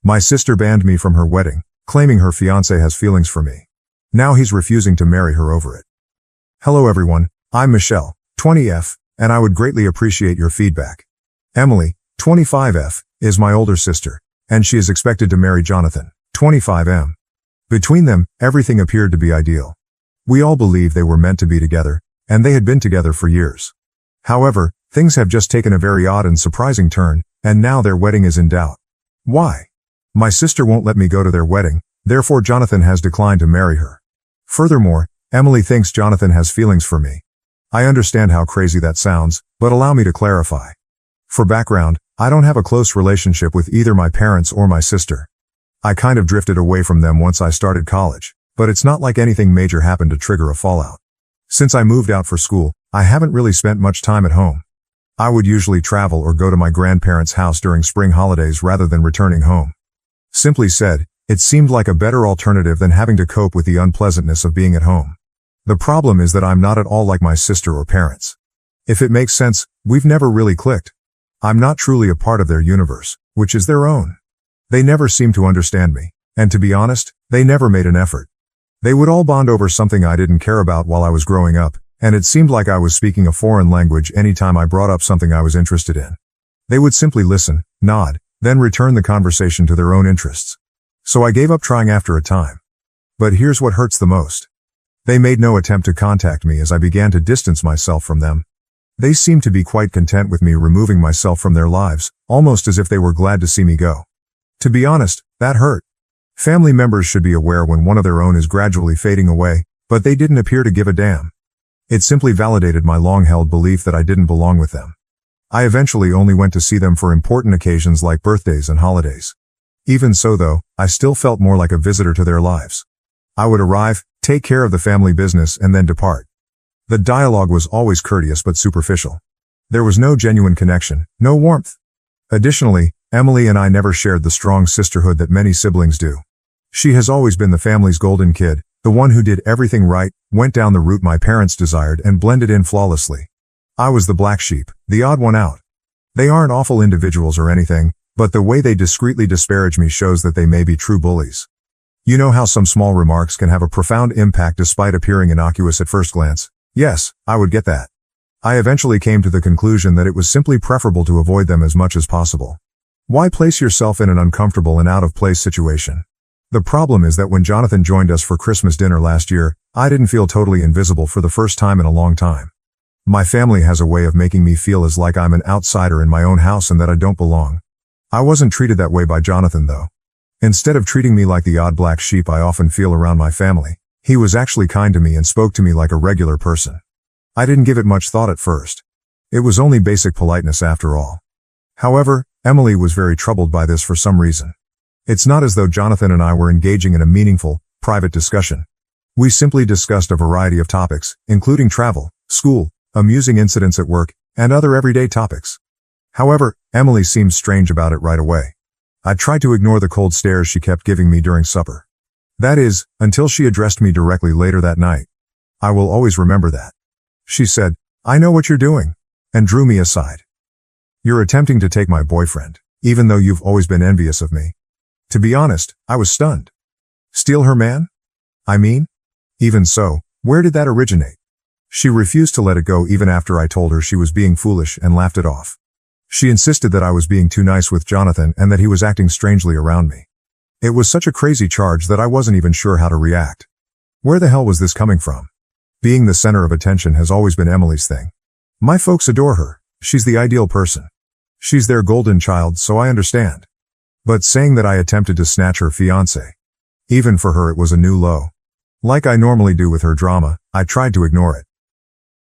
My sister banned me from her wedding, claiming her fiancé has feelings for me. Now he's refusing to marry her over it. Hello everyone, I'm Michelle, 20F, and I would greatly appreciate your feedback. Emily, 25F, is my older sister, and she is expected to marry Jonathan, 25M. Between them, everything appeared to be ideal. We all believed they were meant to be together, and they had been together for years. However, things have just taken a very odd and surprising turn, and now their wedding is in doubt. Why? My sister won't let me go to their wedding, therefore Jonathan has declined to marry her. Furthermore, Emily thinks Jonathan has feelings for me. I understand how crazy that sounds, but allow me to clarify. For background, I don't have a close relationship with either my parents or my sister. I kind of drifted away from them once I started college, but it's not like anything major happened to trigger a fallout. Since I moved out for school, I haven't really spent much time at home. I would usually travel or go to my grandparents' house during spring holidays rather than returning home. Simply said, it seemed like a better alternative than having to cope with the unpleasantness of being at home. The problem is that I'm not at all like my sister or parents. If it makes sense, we've never really clicked. I'm not truly a part of their universe, which is their own. They never seem to understand me, and to be honest, they never made an effort. They would all bond over something I didn't care about while I was growing up, and it seemed like I was speaking a foreign language anytime I brought up something I was interested in. They would simply listen, nod, then return the conversation to their own interests. So I gave up trying after a time. But here's what hurts the most. They made no attempt to contact me as I began to distance myself from them. They seemed to be quite content with me removing myself from their lives, almost as if they were glad to see me go. To be honest, that hurt. Family members should be aware when one of their own is gradually fading away, but they didn't appear to give a damn. It simply validated my long-held belief that I didn't belong with them. I eventually only went to see them for important occasions like birthdays and holidays. Even so though, I still felt more like a visitor to their lives. I would arrive, take care of the family business, and then depart. The dialogue was always courteous but superficial. There was no genuine connection, no warmth. Additionally, Emily and I never shared the strong sisterhood that many siblings do. She has always been the family's golden kid, the one who did everything right, went down the route my parents desired, and blended in flawlessly. I was the black sheep, the odd one out. They aren't awful individuals or anything, but the way they discreetly disparage me shows that they may be true bullies. You know how some small remarks can have a profound impact despite appearing innocuous at first glance? Yes, I would get that. I eventually came to the conclusion that it was simply preferable to avoid them as much as possible. Why place yourself in an uncomfortable and out-of-place situation? The problem is that when Jonathan joined us for Christmas dinner last year, I didn't feel totally invisible for the first time in a long time. My family has a way of making me feel as like I'm an outsider in my own house and that I don't belong. I wasn't treated that way by Jonathan though. Instead of treating me like the odd black sheep I often feel around my family, he was actually kind to me and spoke to me like a regular person. I didn't give it much thought at first. It was only basic politeness after all. However, Emily was very troubled by this for some reason. It's not as though Jonathan and I were engaging in a meaningful, private discussion. We simply discussed a variety of topics, including travel, school, amusing incidents at work, and other everyday topics. However, Emily seemed strange about it right away. I tried to ignore the cold stares she kept giving me during supper. That is, until she addressed me directly later that night. I will always remember that. She said, "I know what you're doing," and drew me aside. "You're attempting to take my boyfriend, even though you've always been envious of me." To be honest, I was stunned. Steal her man? I mean? Even so, where did that originate? She refused to let it go even after I told her she was being foolish and laughed it off. She insisted that I was being too nice with Jonathan and that he was acting strangely around me. It was such a crazy charge that I wasn't even sure how to react. Where the hell was this coming from? Being the center of attention has always been Emily's thing. My folks adore her. She's the ideal person. She's their golden child, so I understand. But saying that I attempted to snatch her fiancé. Even for her it was a new low. Like I normally do with her drama, I tried to ignore it.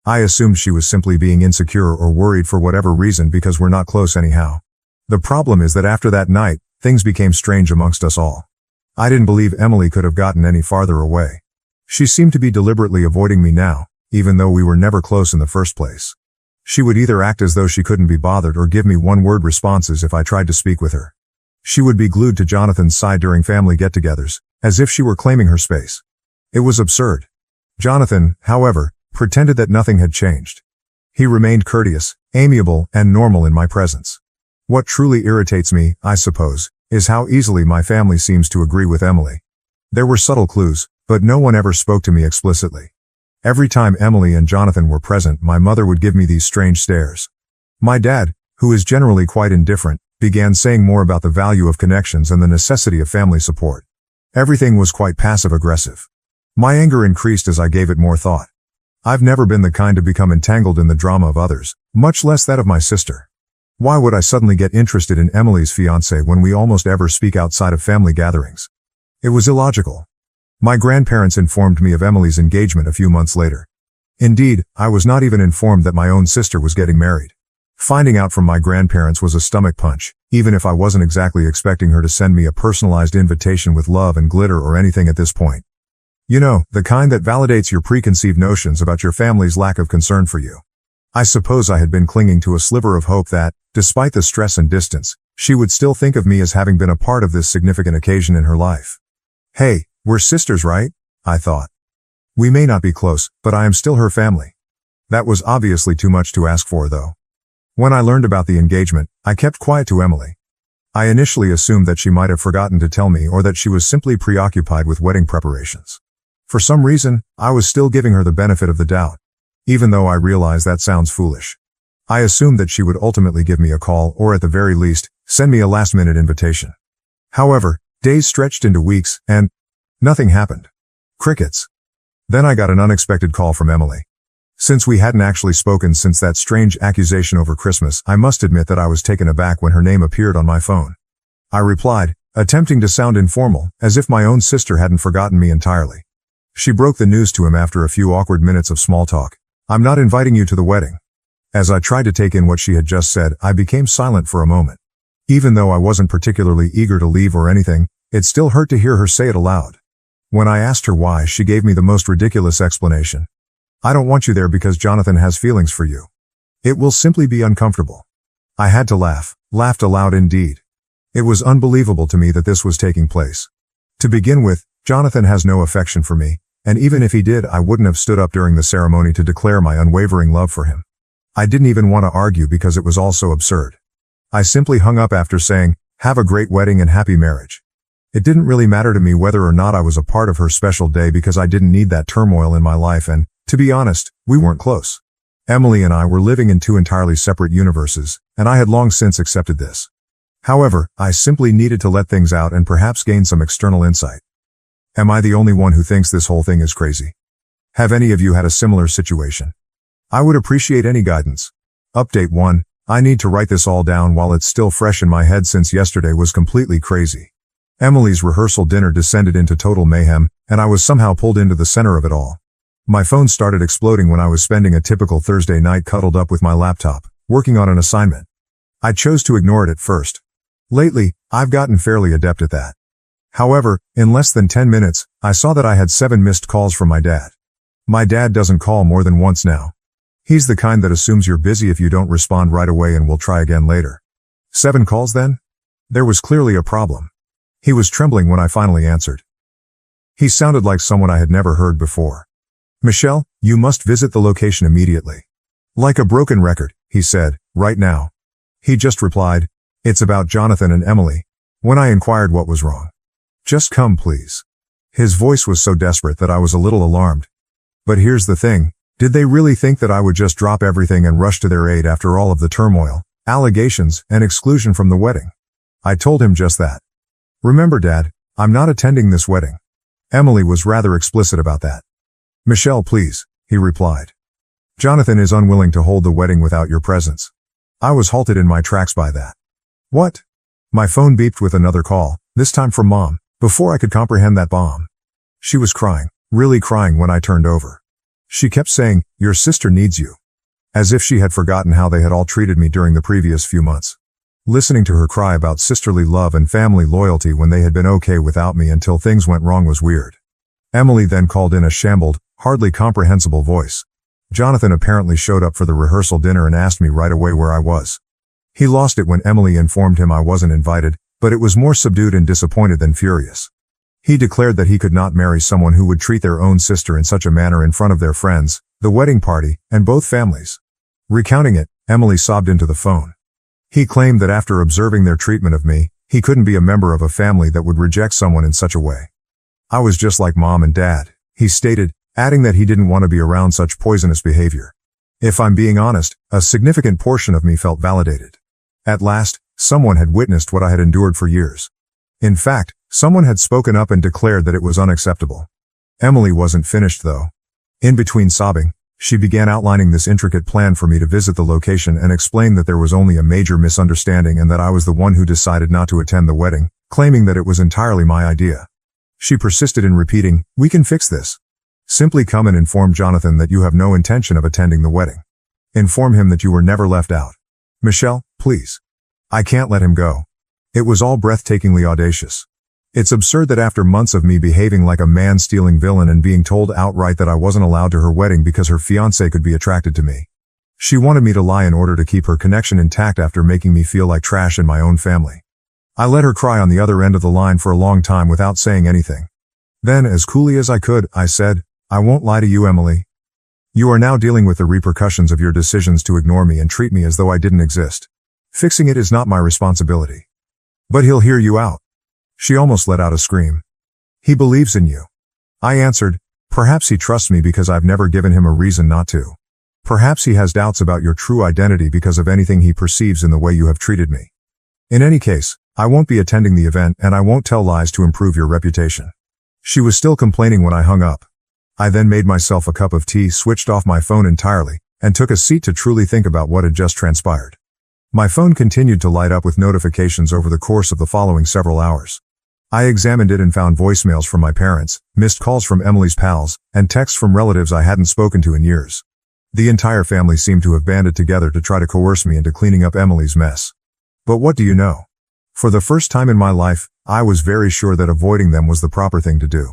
I assumed she was simply being insecure or worried for whatever reason because we're not close anyhow. The problem is that after that night, things became strange amongst us all. I didn't believe Emily could have gotten any farther away. She seemed to be deliberately avoiding me now, even though we were never close in the first place. She would either act as though she couldn't be bothered or give me one-word responses if I tried to speak with her. She would be glued to Jonathan's side during family get-togethers, as if she were claiming her space. It was absurd. Jonathan, however, pretended that nothing had changed. He remained courteous, amiable, and normal in my presence. What truly irritates me, I suppose, is how easily my family seems to agree with Emily. There were subtle clues, but no one ever spoke to me explicitly. Every time Emily and Jonathan were present, my mother would give me these strange stares. My dad, who is generally quite indifferent, began saying more about the value of connections and the necessity of family support. Everything was quite passive-aggressive. My anger increased as I gave it more thought. I've never been the kind to become entangled in the drama of others, much less that of my sister. Why would I suddenly get interested in Emily's fiancé when we almost ever speak outside of family gatherings? It was illogical. My grandparents informed me of Emily's engagement a few months later. Indeed, I was not even informed that my own sister was getting married. Finding out from my grandparents was a stomach punch, even if I wasn't exactly expecting her to send me a personalized invitation with love and glitter or anything at this point. You know, the kind that validates your preconceived notions about your family's lack of concern for you. I suppose I had been clinging to a sliver of hope that, despite the stress and distance, she would still think of me as having been a part of this significant occasion in her life. Hey, we're sisters, right? I thought. We may not be close, but I am still her family. That was obviously too much to ask for, though. When I learned about the engagement, I kept quiet to Emily. I initially assumed that she might have forgotten to tell me or that she was simply preoccupied with wedding preparations. For some reason, I was still giving her the benefit of the doubt, even though I realized that sounds foolish. I assumed that she would ultimately give me a call or at the very least, send me a last-minute invitation. However, days stretched into weeks, and nothing happened. Crickets. Then I got an unexpected call from Emily. Since we hadn't actually spoken since that strange accusation over Christmas, I must admit that I was taken aback when her name appeared on my phone. I replied, attempting to sound informal, as if my own sister hadn't forgotten me entirely. She broke the news to him after a few awkward minutes of small talk. I'm not inviting you to the wedding. As I tried to take in what she had just said, I became silent for a moment. Even though I wasn't particularly eager to leave or anything, it still hurt to hear her say it aloud. When I asked her why, she gave me the most ridiculous explanation. I don't want you there because Jonathan has feelings for you. It will simply be uncomfortable. I had to laugh, laughed aloud indeed. It was unbelievable to me that this was taking place. To begin with, Jonathan has no affection for me, and even if he did, I wouldn't have stood up during the ceremony to declare my unwavering love for him. I didn't even want to argue because it was all so absurd. I simply hung up after saying, have a great wedding and happy marriage. It didn't really matter to me whether or not I was a part of her special day because I didn't need that turmoil in my life and, to be honest, we weren't close. Emily and I were living in two entirely separate universes, and I had long since accepted this. However, I simply needed to let things out and perhaps gain some external insight. Am I the only one who thinks this whole thing is crazy? Have any of you had a similar situation? I would appreciate any guidance. Update 1. I need to write this all down while it's still fresh in my head since yesterday was completely crazy. Emily's rehearsal dinner descended into total mayhem, and I was somehow pulled into the center of it all. My phone started exploding when I was spending a typical Thursday night cuddled up with my laptop, working on an assignment. I chose to ignore it at first. Lately, I've gotten fairly adept at that. However, in less than 10 minutes, I saw that I had 7 missed calls from my dad. My dad doesn't call more than once now. He's the kind that assumes you're busy if you don't respond right away and will try again later. 7 calls then? There was clearly a problem. He was trembling when I finally answered. He sounded like someone I had never heard before. Michelle, you must visit the location immediately. Like a broken record, he said, right now. He just replied, it's about Jonathan and Emily. When I inquired what was wrong. Just come, please. His voice was so desperate that I was a little alarmed. But here's the thing, did they really think that I would just drop everything and rush to their aid after all of the turmoil, allegations, and exclusion from the wedding? I told him just that. Remember, Dad, I'm not attending this wedding. Emily was rather explicit about that. Michelle, please, he replied. Jonathan is unwilling to hold the wedding without your presence. I was halted in my tracks by that. What? My phone beeped with another call, this time from Mom, before I could comprehend that bomb. She was crying, really crying when I turned over. She kept saying, your sister needs you. As if she had forgotten how they had all treated me during the previous few months. Listening to her cry about sisterly love and family loyalty when they had been okay without me until things went wrong was weird. Emily then called in a shambled, hardly comprehensible voice. Jonathan apparently showed up for the rehearsal dinner and asked me right away where I was. He lost it when Emily informed him I wasn't invited, but it was more subdued and disappointed than furious. He declared that he could not marry someone who would treat their own sister in such a manner in front of their friends, the wedding party, and both families. Recounting it, Emily sobbed into the phone. He claimed that after observing their treatment of me, He couldn't be a member of a family that would reject someone in such a way. I was just like Mom and Dad, he stated, adding that he didn't want to be around such poisonous behavior. If I'm being honest, a significant portion of me felt validated. At last, someone had witnessed what I had endured for years. In fact, someone had spoken up and declared that it was unacceptable. Emily wasn't finished though. In between sobbing, she began outlining this intricate plan for me to visit the location and explain that there was only a major misunderstanding and that I was the one who decided not to attend the wedding, claiming that it was entirely my idea. She persisted in repeating, "We can fix this. Simply come and inform Jonathan that you have no intention of attending the wedding. Inform him that you were never left out. Michelle, please. I can't let him go." It was all breathtakingly audacious. It's absurd that after months of me behaving like a man-stealing villain and being told outright that I wasn't allowed to her wedding because her fiancé could be attracted to me, she wanted me to lie in order to keep her connection intact after making me feel like trash in my own family. I let her cry on the other end of the line for a long time without saying anything. Then, as coolly as I could, I said, "I won't lie to you, Emily. You are now dealing with the repercussions of your decisions to ignore me and treat me as though I didn't exist. Fixing it is not my responsibility. But he'll hear you out." She almost let out a scream. "He believes in you." I answered, "Perhaps he trusts me because I've never given him a reason not to. Perhaps he has doubts about your true identity because of anything he perceives in the way you have treated me. In any case, I won't be attending the event and I won't tell lies to improve your reputation." She was still complaining when I hung up. I then made myself a cup of tea, switched off my phone entirely, and took a seat to truly think about what had just transpired. My phone continued to light up with notifications over the course of the following several hours. I examined it and found voicemails from my parents, missed calls from Emily's pals, and texts from relatives I hadn't spoken to in years. The entire family seemed to have banded together to try to coerce me into cleaning up Emily's mess. But what do you know? For the first time in my life, I was very sure that avoiding them was the proper thing to do.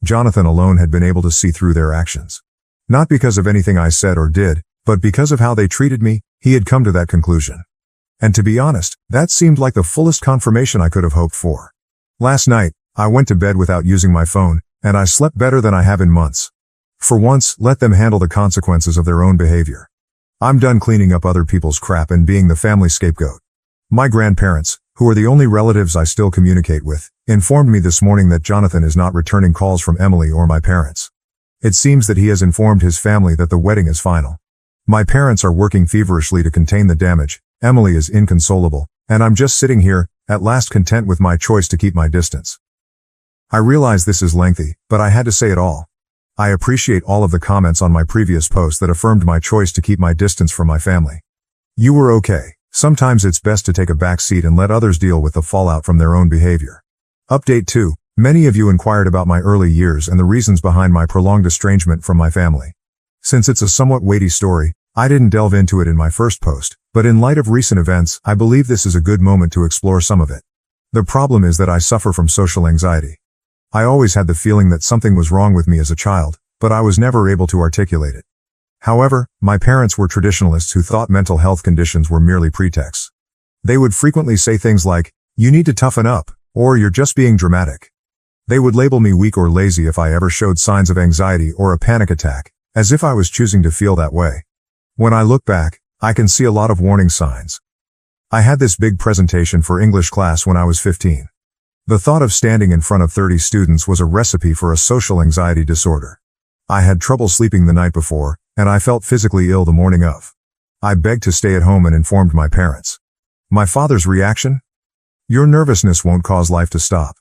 Jonathan alone had been able to see through their actions. Not because of anything I said or did, but because of how they treated me, he had come to that conclusion. And to be honest, that seemed like the fullest confirmation I could have hoped for. Last night, I went to bed without using my phone, and I slept better than I have in months. For once, let them handle the consequences of their own behavior. I'm done cleaning up other people's crap and being the family scapegoat. My grandparents, who are the only relatives I still communicate with, informed me this morning that Jonathan is not returning calls from Emily or my parents. It seems that he has informed his family that the wedding is final. My parents are working feverishly to contain the damage, Emily is inconsolable, and I'm just sitting here, at last content with my choice to keep my distance. I realize this is lengthy, but I had to say it all. I appreciate all of the comments on my previous post that affirmed my choice to keep my distance from my family. You were okay. Sometimes it's best to take a back seat and let others deal with the fallout from their own behavior. Update 2. Many of you inquired about my early years and the reasons behind my prolonged estrangement from my family. Since it's a somewhat weighty story, I didn't delve into it in my first post, but in light of recent events, I believe this is a good moment to explore some of it. The problem is that I suffer from social anxiety. I always had the feeling that something was wrong with me as a child, but I was never able to articulate it. However, my parents were traditionalists who thought mental health conditions were merely pretexts. They would frequently say things like, "You need to toughen up," or "You're just being dramatic." They would label me weak or lazy if I ever showed signs of anxiety or a panic attack, as if I was choosing to feel that way. When I look back, I can see a lot of warning signs. I had this big presentation for English class when I was 15. The thought of standing in front of 30 students was a recipe for a social anxiety disorder. I had trouble sleeping the night before, and I felt physically ill the morning of. I begged to stay at home and informed my parents. My father's reaction? "Your nervousness won't cause life to stop.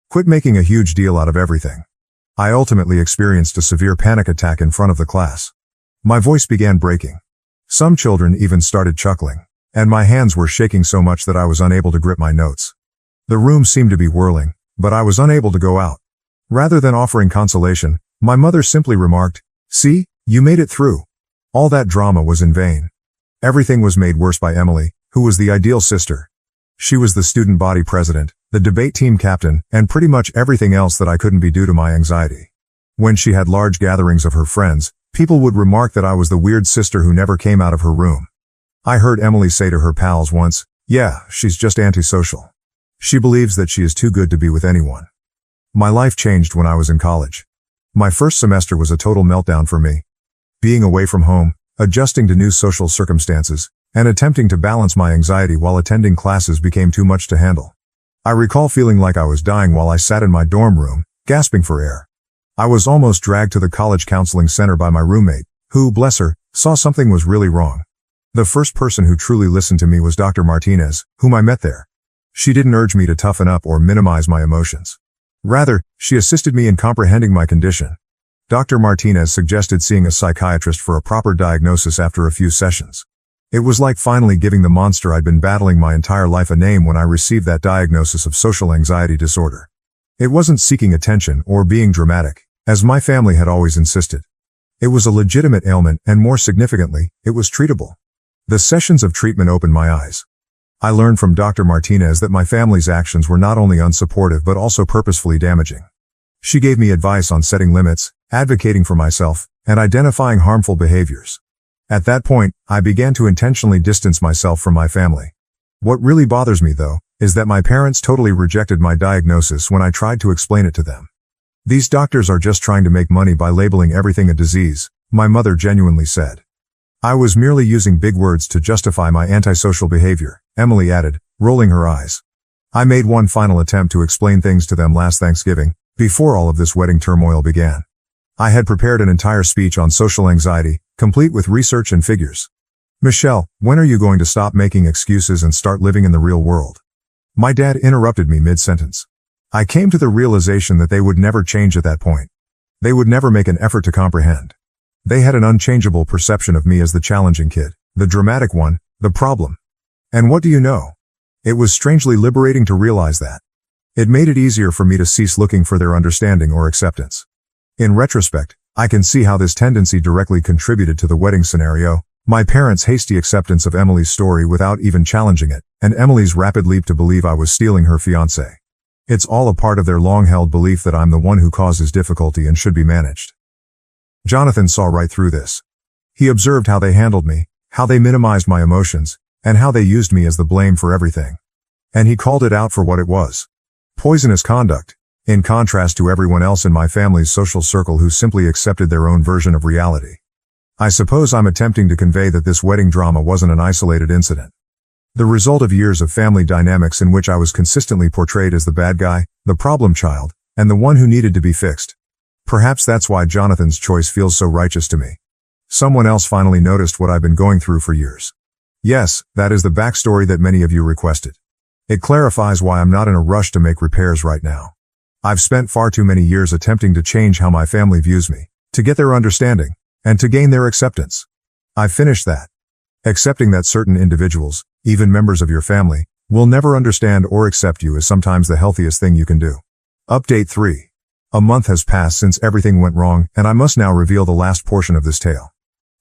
Quit making a huge deal out of everything." I ultimately experienced a severe panic attack in front of the class. My voice began breaking. Some children even started chuckling, and my hands were shaking so much that I was unable to grip my notes. The room seemed to be whirling, but I was unable to go out. Rather than offering consolation, my mother simply remarked, "See, you made it through. All that drama was in vain." Everything was made worse by Emily, who was the ideal sister. She was the student body president, the debate team captain, and pretty much everything else that I couldn't be due to my anxiety. When she had large gatherings of her friends, people would remark that I was the weird sister who never came out of her room. I heard Emily say to her pals once, "Yeah, she's just antisocial. She believes that she is too good to be with anyone." My life changed when I was in college. My first semester was a total meltdown for me. Being away from home, adjusting to new social circumstances, and attempting to balance my anxiety while attending classes became too much to handle. I recall feeling like I was dying while I sat in my dorm room, gasping for air. I was almost dragged to the college counseling center by my roommate, who, bless her, saw something was really wrong. The first person who truly listened to me was Dr. Martinez, whom I met there. She didn't urge me to toughen up or minimize my emotions. Rather, she assisted me in comprehending my condition. Dr. Martinez suggested seeing a psychiatrist for a proper diagnosis after a few sessions. It was like finally giving the monster I'd been battling my entire life a name when I received that diagnosis of social anxiety disorder. It wasn't seeking attention or being dramatic, as my family had always insisted. It was a legitimate ailment, and more significantly, it was treatable. The sessions of treatment opened my eyes. I learned from Dr. Martinez that my family's actions were not only unsupportive but also purposefully damaging. She gave me advice on setting limits, advocating for myself, and identifying harmful behaviors. At that point, I began to intentionally distance myself from my family. What really bothers me, though, is that my parents totally rejected my diagnosis when I tried to explain it to them. These doctors are just trying to make money by labeling everything a disease, my mother genuinely said. I was merely using big words to justify my antisocial behavior, Emily added, rolling her eyes. I made one final attempt to explain things to them last Thanksgiving, before all of this wedding turmoil began. I had prepared an entire speech on social anxiety, complete with research and figures. Michelle, when are you going to stop making excuses and start living in the real world? My dad interrupted me mid-sentence. I came to the realization that they would never change at that point. They would never make an effort to comprehend. They had an unchangeable perception of me as the challenging kid, the dramatic one, the problem. And what do you know? It was strangely liberating to realize that. It made it easier for me to cease looking for their understanding or acceptance. In retrospect, I can see how this tendency directly contributed to the wedding scenario, my parents' hasty acceptance of Emily's story without even challenging it, and Emily's rapid leap to believe I was stealing her fiancé. It's all a part of their long-held belief that I'm the one who causes difficulty and should be managed. Jonathan saw right through this. He observed how they handled me, how they minimized my emotions, and how they used me as the blame for everything. And he called it out for what it was. Poisonous conduct. In contrast to everyone else in my family's social circle who simply accepted their own version of reality. I suppose I'm attempting to convey that this wedding drama wasn't an isolated incident. The result of years of family dynamics in which I was consistently portrayed as the bad guy, the problem child, and the one who needed to be fixed. Perhaps that's why Jonathan's choice feels so righteous to me. Someone else finally noticed what I've been going through for years. Yes, that is the backstory that many of you requested. It clarifies why I'm not in a rush to make repairs right now. I've spent far too many years attempting to change how my family views me, to get their understanding, and to gain their acceptance. I've finished that. Accepting that certain individuals, even members of your family, will never understand or accept you is sometimes the healthiest thing you can do. Update 3. A month has passed since everything went wrong, and I must now reveal the last portion of this tale.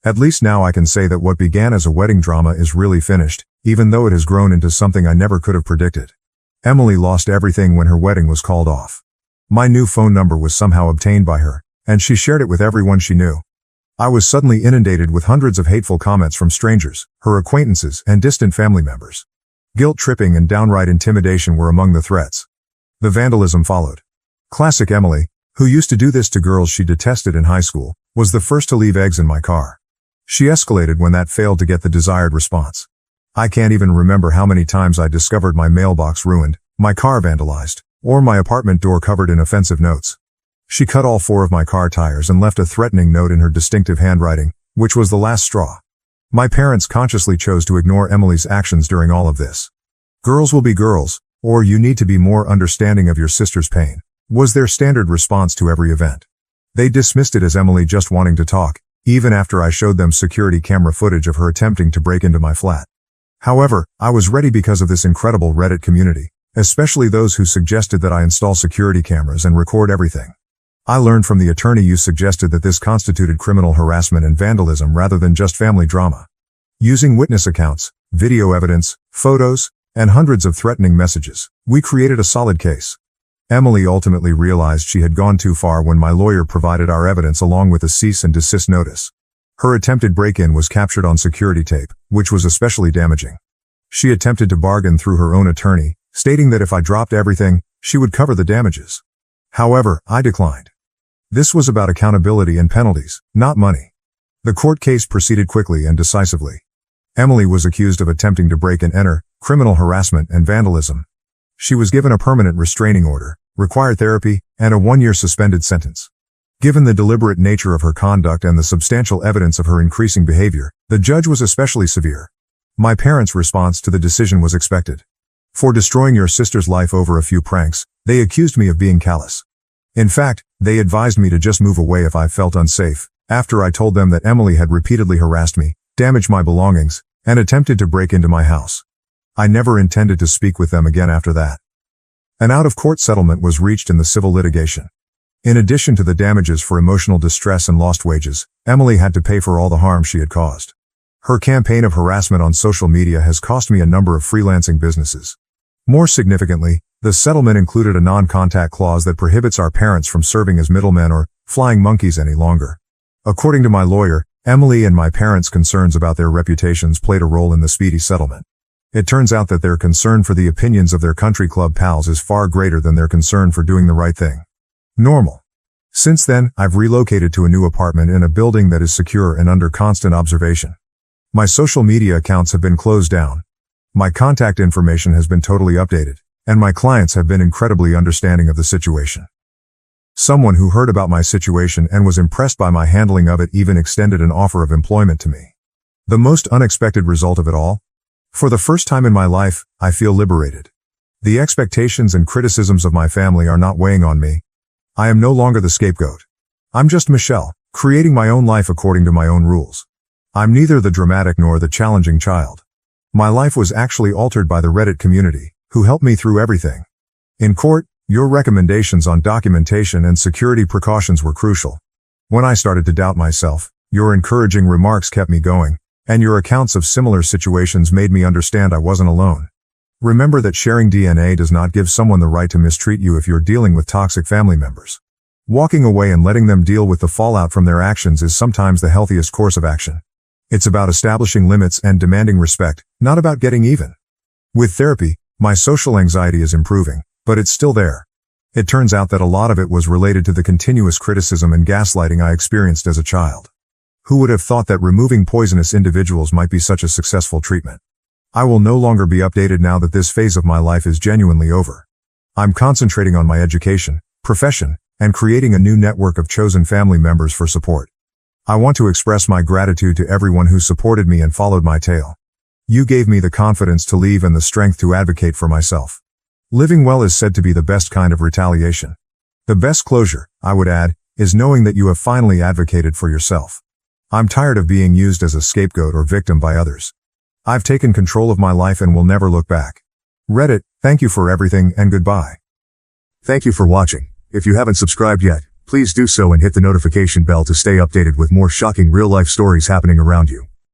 At least now I can say that what began as a wedding drama is really finished, even though it has grown into something I never could have predicted. Emily lost everything when her wedding was called off. My new phone number was somehow obtained by her, and she shared it with everyone she knew. I was suddenly inundated with hundreds of hateful comments from strangers, her acquaintances, and distant family members. Guilt-tripping and downright intimidation were among the threats. The vandalism followed. Classic Emily, who used to do this to girls she detested in high school, was the first to leave eggs in my car. She escalated when that failed to get the desired response. I can't even remember how many times I discovered my mailbox ruined, my car vandalized, or my apartment door covered in offensive notes. She cut all 4 of my car tires and left a threatening note in her distinctive handwriting, which was the last straw. My parents consciously chose to ignore Emily's actions during all of this. Girls will be girls, or you need to be more understanding of your sister's pain, was their standard response to every event. They dismissed it as Emily just wanting to talk, even after I showed them security camera footage of her attempting to break into my flat. However, I was ready because of this incredible Reddit community, especially those who suggested that I install security cameras and record everything. I learned from the attorney you suggested that this constituted criminal harassment and vandalism rather than just family drama. Using witness accounts, video evidence, photos, and hundreds of threatening messages, we created a solid case. Emily ultimately realized she had gone too far when my lawyer provided our evidence along with a cease and desist notice. Her attempted break-in was captured on security tape, which was especially damaging. She attempted to bargain through her own attorney, stating that if I dropped everything, she would cover the damages. However, I declined. This was about accountability and penalties, not money. The court case proceeded quickly and decisively. Emily was accused of attempting to break and enter, criminal harassment and vandalism. She was given a permanent restraining order, required therapy, and a 1-year suspended sentence. Given the deliberate nature of her conduct and the substantial evidence of her increasing behavior, the judge was especially severe. My parents' response to the decision was expected. For destroying your sister's life over a few pranks, they accused me of being callous. In fact, they advised me to just move away if I felt unsafe, after I told them that Emily had repeatedly harassed me, damaged my belongings, and attempted to break into my house. I never intended to speak with them again after that. An out-of-court settlement was reached in the civil litigation. In addition to the damages for emotional distress and lost wages, Emily had to pay for all the harm she had caused. Her campaign of harassment on social media has cost me a number of freelancing businesses. More significantly, the settlement included a non-contact clause that prohibits our parents from serving as middlemen or flying monkeys any longer. According to my lawyer, Emily and my parents' concerns about their reputations played a role in the speedy settlement. It turns out that their concern for the opinions of their country club pals is far greater than their concern for doing the right thing. Normal. Since then, I've relocated to a new apartment in a building that is secure and under constant observation. My social media accounts have been closed down. My contact information has been totally updated, and my clients have been incredibly understanding of the situation. Someone who heard about my situation and was impressed by my handling of it even extended an offer of employment to me. The most unexpected result of it all? For the first time in my life, I feel liberated. The expectations and criticisms of my family are not weighing on me. I am no longer the scapegoat. I'm just Michelle, creating my own life according to my own rules. I'm neither the dramatic nor the challenging child. My life was actually altered by the Reddit community, who helped me through everything. In court, your recommendations on documentation and security precautions were crucial. When I started to doubt myself, your encouraging remarks kept me going, and your accounts of similar situations made me understand I wasn't alone. Remember that sharing DNA does not give someone the right to mistreat you if you're dealing with toxic family members. Walking away and letting them deal with the fallout from their actions is sometimes the healthiest course of action. It's about establishing limits and demanding respect, not about getting even. With therapy, my social anxiety is improving, but it's still there. It turns out that a lot of it was related to the continuous criticism and gaslighting I experienced as a child. Who would have thought that removing poisonous individuals might be such a successful treatment? I will no longer be updated now that this phase of my life is genuinely over. I'm concentrating on my education, profession, and creating a new network of chosen family members for support. I want to express my gratitude to everyone who supported me and followed my tale. You gave me the confidence to leave and the strength to advocate for myself. Living well is said to be the best kind of retaliation. The best closure, I would add, is knowing that you have finally advocated for yourself. I'm tired of being used as a scapegoat or victim by others. I've taken control of my life and will never look back. Reddit, thank you for everything and goodbye. Thank you for watching. If you haven't subscribed yet, please do so and hit the notification bell to stay updated with more shocking real-life stories happening around you.